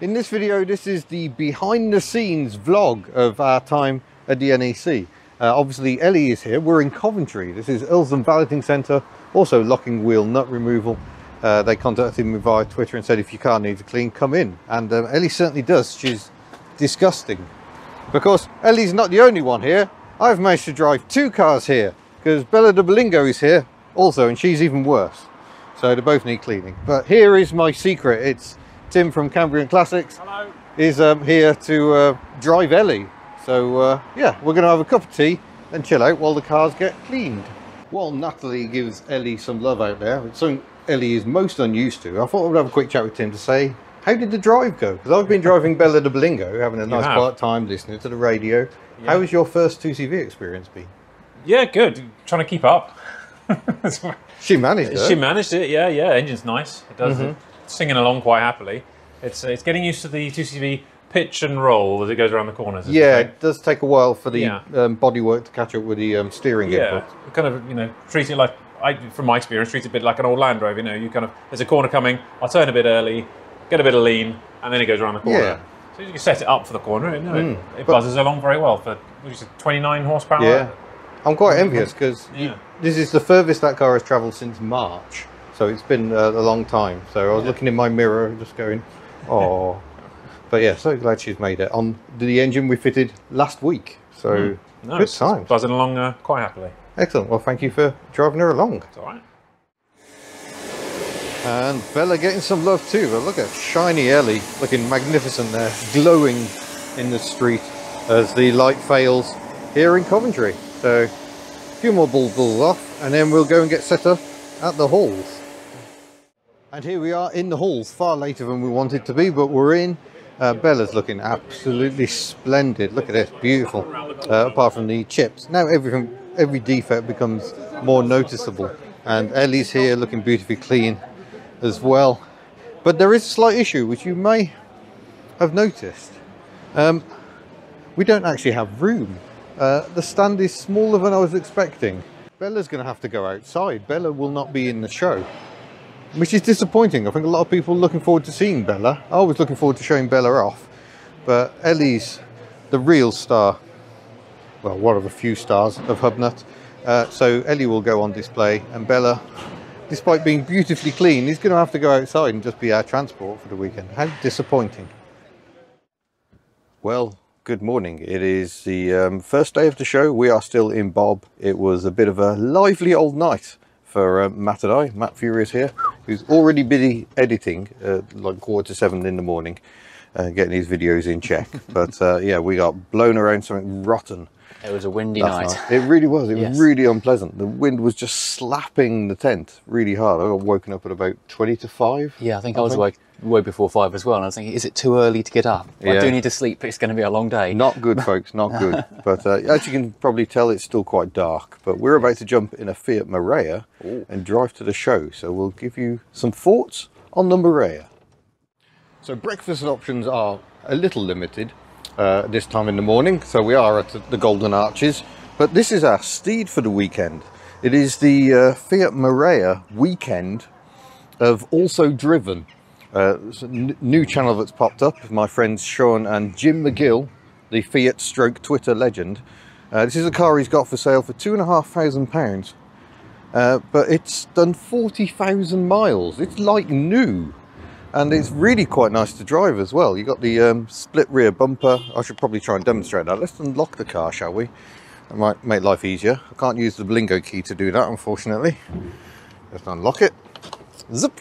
In this video, this is the behind the scenes vlog of our time at the NEC. Obviously Ellie is here, we're in Coventry. This is Ilsden Valeting Centre, also locking wheel nut removal. They contacted me via Twitter and said if your car needs a clean, come in. And Ellie certainly does, she's disgusting. Because Ellie's not the only one here. I've managed to drive two cars here, because Bella de Bolingo is here also, and she's even worse. So they both need cleaning. But here is my secret. It's Tim from Cambrian Classics. Hello. Is here to drive Ellie. So yeah, we're going to have a cup of tea and chill out while the cars get cleaned. While Natalie gives Ellie some love out there, it's something Ellie is most unused to, I thought we'd have a quick chat with Tim to say, how did the drive go? Because I've been driving Bella de Bolingo, having a nice quiet time listening to the radio. Yeah. How has your first 2CV experience been? Yeah, good. Trying to keep up. She managed it. She managed it, yeah. Engine's nice. It does singing along quite happily. It's getting used to the 2CV pitch and roll as it goes around the corners. Yeah, it does take a while for the bodywork to catch up with the steering input. Kind of, treat it like, from my experience, treat it a bit like an old Land Rover. You kind of, there's a corner coming, I'll turn a bit early, get a bit of lean, and then it goes around the corner. Yeah. So you can set it up for the corner. It buzzes along very well for, what you said, 29 horsepower. Yeah, I'm quite envious because this is the furthest that car has travelled since March. So it's been a long time. So I was looking in my mirror just going, oh. But yeah, so glad she's made it on the engine we fitted last week. So good times. Buzzing along quite happily. Excellent. Well, thank you for driving her along. It's all right. And Bella getting some love too. But look at shiny Ellie, looking magnificent there, glowing in the street as the light fails here in Coventry. So a few more balls off, and then we'll go and get set up at the halls. And here we are in the halls, far later than we wanted to be, but we're in. Bella's looking absolutely splendid. Look at this, beautiful. Apart from the chips, now every defect becomes more noticeable. And Ellie's here looking beautifully clean as well. But there is a slight issue which you may have noticed. We don't actually have room. The stand is smaller than I was expecting. Bella's going to have to go outside. Bella will not be in the show, which is disappointing. I think a lot of people are looking forward to seeing Bella. I was looking forward to showing Bella off, but Ellie's the real star. Well, one of a few stars of HubNut. So Ellie will go on display, and Bella, despite being beautifully clean, is going to have to go outside and just be our transport for the weekend. How disappointing. Well, good morning. It is the first day of the show. We are still in Bob. It was a bit of a lively old night for Matt and I. Matt Fury is here, who's already busy editing, like 6:45 in the morning, getting his videos in check. But yeah, we got blown around something rotten. It was a windy night. It really was. It was really unpleasant. The wind was just slapping the tent really hard. I got woken up at about 20 to 5. Yeah, I think I was awake way before 5 as well. And I was thinking, is it too early to get up? I do need to sleep, but it's going to be a long day. Not good, folks, not good. But as you can probably tell, it's still quite dark. But we're about to jump in a Fiat Marea and drive to the show. So we'll give you some thoughts on the Marea. So breakfast options are a little limited this time in the morning. So we are at the Golden Arches. But this is our steed for the weekend. It is the Fiat Marea Weekend of Also Driven. It's a new channel that's popped up. My friends Sean and Jim McGill, the Fiat stroke Twitter legend. This is a car he's got for sale for £2,500. But it's done 40,000 miles. It's like new. And it's really quite nice to drive as well. You've got the split rear bumper. I should probably try and demonstrate that. Let's unlock the car, shall we? That might make life easier. I can't use the Bolingo key to do that, unfortunately. Let's unlock it. Zip.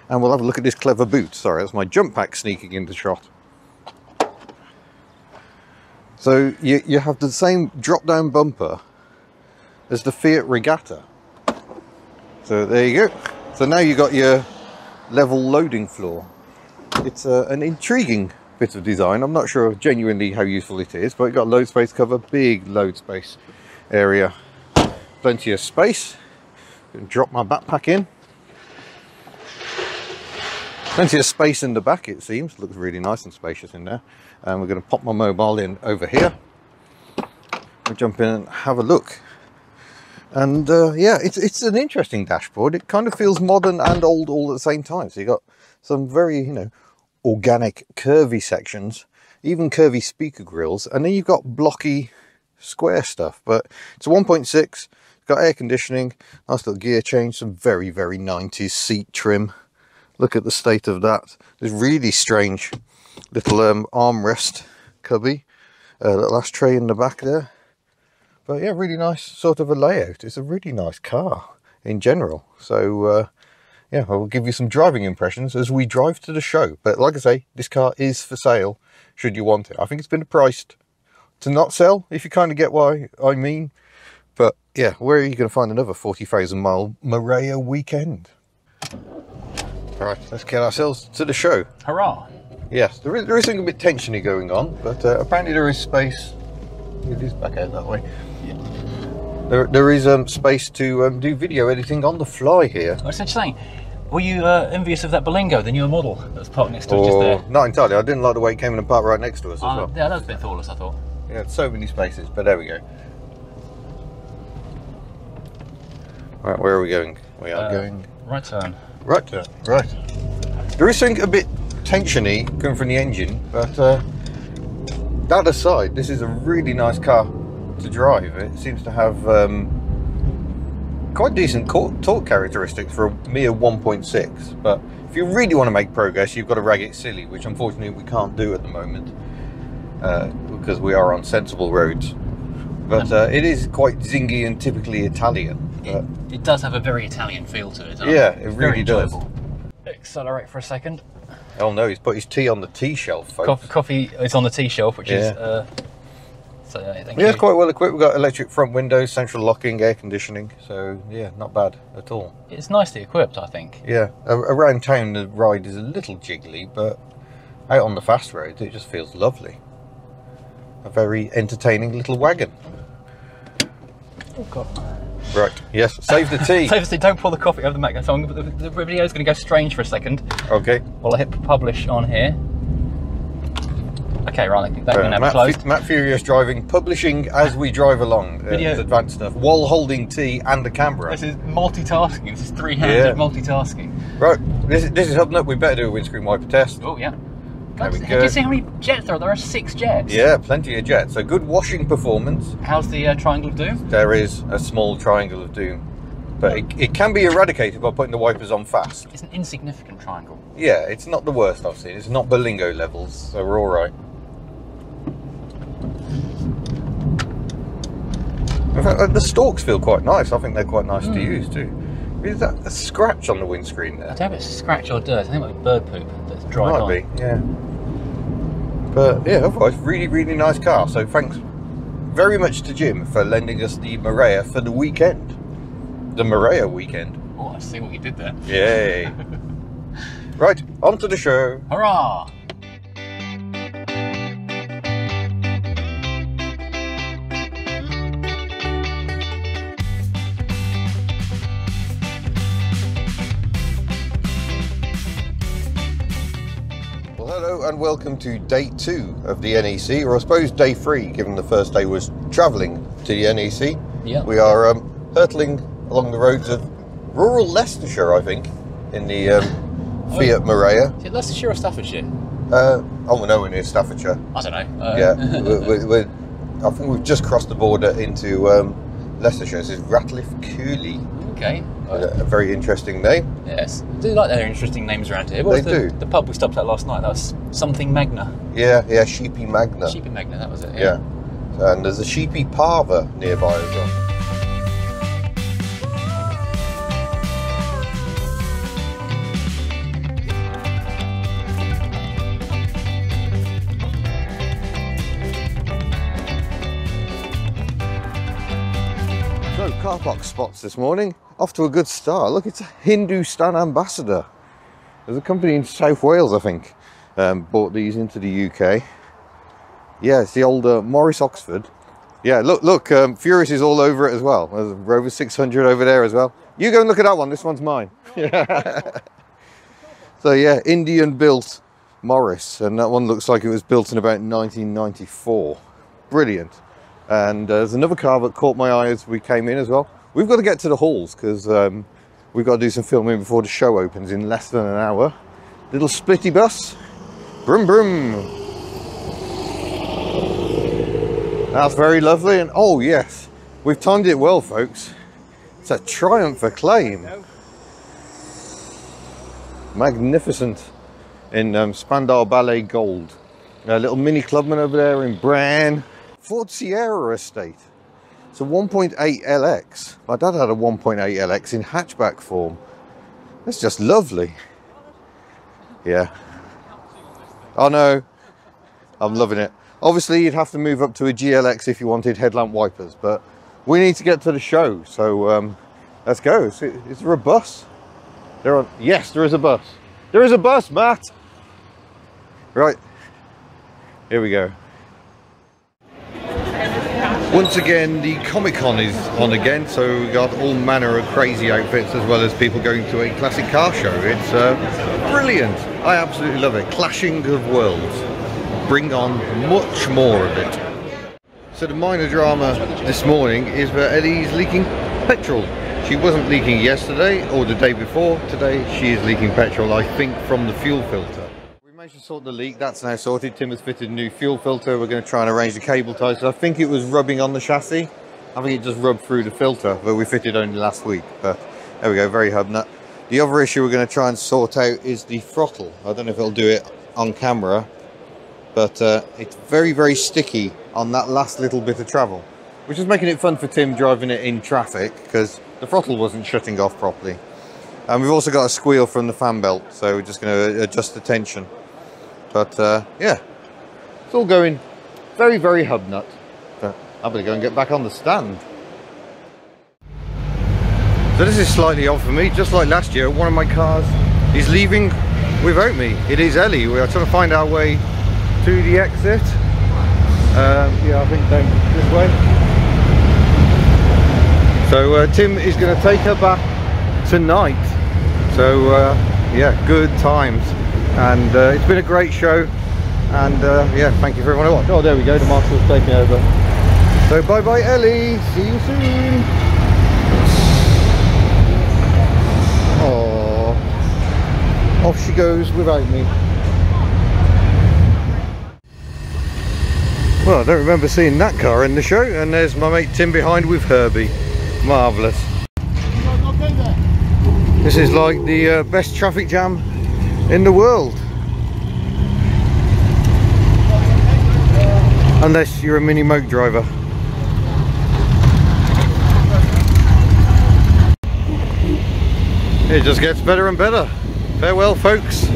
And we'll have a look at this clever boot. Sorry, that's my jump pack sneaking into shot. So you have the same drop-down bumper as the Fiat Regatta. So there you go. So now you've got your level loading floor. It's an intriguing bit of design. I'm not sure genuinely how useful it is, but you've got load space cover, big load space area, plenty of space. Drop my backpack in. Plenty of space in the back, it seems. Looks really nice and spacious in there. And we're going to pop my mobile in over here. We'll jump in and have a look. And yeah, it's an interesting dashboard. It kind of feels modern and old all at the same time. So you've got some very, organic curvy sections, even curvy speaker grills, and then you've got blocky square stuff. But it's a 1.6, it's got air conditioning, nice little gear change, some very 90s seat trim. Look at the state of that. There's really strange little armrest cubby, little ashtray in the back there. But yeah, really nice sort of a layout. It's a really nice car in general. So yeah, I'll give you some driving impressions as we drive to the show. But like I say, this car is for sale should you want it. I think it's been priced to not sell, if you kind of get what I mean. But yeah, where are you going to find another 40,000 mile Marea Weekend? Right, let's get ourselves to the show. Hurrah! Yes, there is something a bit tensiony going on, but apparently there is space. It is back out that way. Yeah. There is space to do video editing on the fly here. I was just saying, were you envious of that Berlingo, the newer model that was parked next to us just there? Not entirely. I didn't like the way it came in and parked right next to us as well. Yeah, that was a bit thoughtless, I thought. Yeah, so many spaces, but there we go. Right, where are we going? We are going... Right turn. Right turn, right. There is something a bit tensiony coming from the engine, but that aside, this is a really nice car to drive. It seems to have quite decent torque characteristics for a mere 1.6, but if you really want to make progress, you've got to rag it silly, which unfortunately we can't do at the moment because we are on sensible roads. But it is quite zingy and typically Italian. It does have a very Italian feel to it. Yeah, it really does. Accelerate for a second. Oh no, he's put his tea on the tea shelf, folks. Coffee is on the tea shelf, which is... so thank you. It's quite well equipped. We've got electric front windows, central locking, air conditioning. So yeah, not bad at all. It's nicely equipped, I think. Yeah, around town the ride is a little jiggly, but out on the fast roads it just feels lovely. A very entertaining little wagon. Oh God. Right, yes, save the tea. Save the tea, don't pour the coffee over the Mac. So the video is going to go strange for a second. Okay. While I hit publish on here. Okay, right, that can now be closed. Matt Furious driving, publishing as we drive along. Video. Advanced stuff, while holding tea and the camera. This is multitasking, this is three-handed multitasking. Right, this is HubNut, we better do a windscreen wiper test. Oh, yeah. There we go. Can you see how many jets there are? There are 6 jets. Yeah, plenty of jets. So good washing performance. How's the triangle of doom? There is a small triangle of doom, but it can be eradicated by putting the wipers on fast. It's an insignificant triangle. Yeah, it's not the worst I've seen. It's not Berlingo levels, so we're all right. In fact, the stalks feel quite nice. I think they're quite nice to use too. Is that a scratch on the windscreen there? I don't know if it's a scratch or dirt. I think it might be bird poop that's dried on. Might be, yeah. But yeah, otherwise, really nice car. So thanks very much to Jim for lending us the Marea for the weekend. The Marea Weekend. Oh, I see what you did there. Yay. Right, on to the show. Hurrah! Hello and welcome to day 2 of the NEC, or I suppose day 3, given the first day was travelling to the NEC. Yeah. We are hurtling along the roads of rural Leicestershire, I think, in the Fiat Marea. Is it Leicestershire or Staffordshire? Oh, no, we're near Staffordshire. I don't know. Yeah, I think we've just crossed the border into Leicestershire. This is Ratcliffe Cooley. Okay. A very interesting name. Yes. I do like their interesting names around here. They do. The pub we stopped at last night, that was something Magna. Yeah, Sheepy Magna. Sheepy Magna, that was it. Yeah. And there's a Sheepy Parva nearby as well. So, car park spots this morning. Off to a good start. Look, it's a Hindustan Ambassador. There's a company in South Wales, I think, bought these into the UK. Yeah, it's the old Morris Oxford. Yeah, look, Furious is all over it as well. There's a Rover 600 over there as well. You go and look at that one, this one's mine. So yeah, Indian built Morris, and that one looks like it was built in about 1994. Brilliant. And there's another car that caught my eye as we came in as well. We've got to get to the halls because we've got to do some filming before the show opens in less than an hour. Little splitty bus. Brum brum. That's very lovely, and oh yes, we've timed it well, folks. It's a Triumph Acclaim. Magnificent in Spandau Ballet Gold. A little Mini Clubman over there in Bran. Ford Sierra estate. It's a 1.8 LX. My dad had a 1.8 LX in hatchback form. That's just lovely. Yeah. Oh no, I'm loving it. Obviously you'd have to move up to a GLX if you wanted headlamp wipers, but we need to get to the show, so let's go. Is there a bus? Yes, there is a bus. There is a bus, Matt. Right, here we go. Once again, the Comic-Con is on again, so we got all manner of crazy outfits as well as people going to a classic car show. It's brilliant. I absolutely love it. Clashing of worlds. Bring on much more of it. So the minor drama this morning is that Ellie's leaking petrol. She wasn't leaking yesterday or the day before. Today she is leaking petrol, I think, from the fuel filter. We managed to sort the leak. That's now sorted. Tim has fitted a new fuel filter. We're going to try and arrange the cable ties. So I think it was rubbing on the chassis. I think it just rubbed through the filter, but we fitted only last week. But there we go, very HubNut. The other issue we're going to try and sort out is the throttle. I don't know if it'll do it on camera, but it's very, very sticky on that last little bit of travel, which is making it fun for Tim driving it in traffic because the throttle wasn't shutting off properly. And we've also got a squeal from the fan belt, so we're just going to adjust the tension. But yeah, it's all going very, very HubNut. But I'm going to go and get back on the stand. So this is slightly odd for me. Just like last year, one of my cars is leaving without me. It is Ellie. We are trying to find our way to the exit. Yeah, I think down this way. So Tim is going to take her back tonight. So yeah, good times. And it's been a great show. And yeah, thank you for everyone who watched. Oh, there we go. The marshal's taking over. So bye bye, Ellie. See you soon. Oh, off she goes without me. Well, I don't remember seeing that car in the show, and there's my mate Tim behind with Herbie. Marvellous. This is like the best traffic jam in the world. Unless you're a mini moke driver. It just gets better and better. Farewell, folks.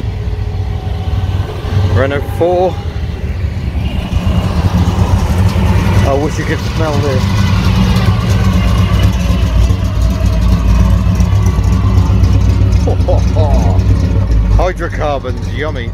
Renault 4. I wish you could smell this. Hydrocarbons, yummy.